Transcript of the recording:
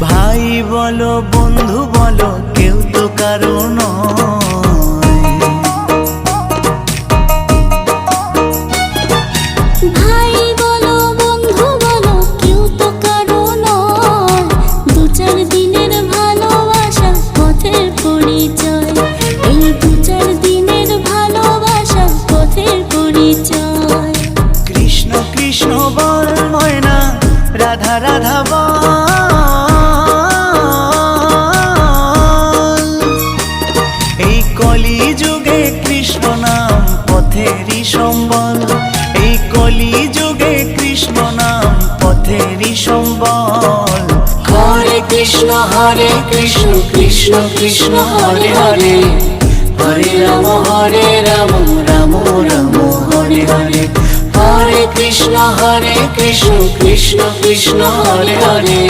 ভাই বলো বন্ধু বলো কেউ তো কারো নয়। ভাই বলো বন্ধু বলো কেউ তো কারো নয়। দু চার দিনের ভালোবাসা পথের পরিচয়। এই দু চার দিনের ভালোবাসা পথের পরিচয়। কৃষ্ণ কৃষ্ণ বল ময়না, রাধা রাধা বল। এই কলি যুগে কৃষ্ণ নাম পথেরই সম্বল। এই কলি যুগে কৃষ্ণ নাম পথেরই সম্বল। হরে কৃষ্ণ কৃষ্ণ কৃষ্ণ হরে হরে, হরে রাম রাম রাম হরে হরে। হরে কৃষ্ণ কৃষ্ণ কৃষ্ণ হরে হরে।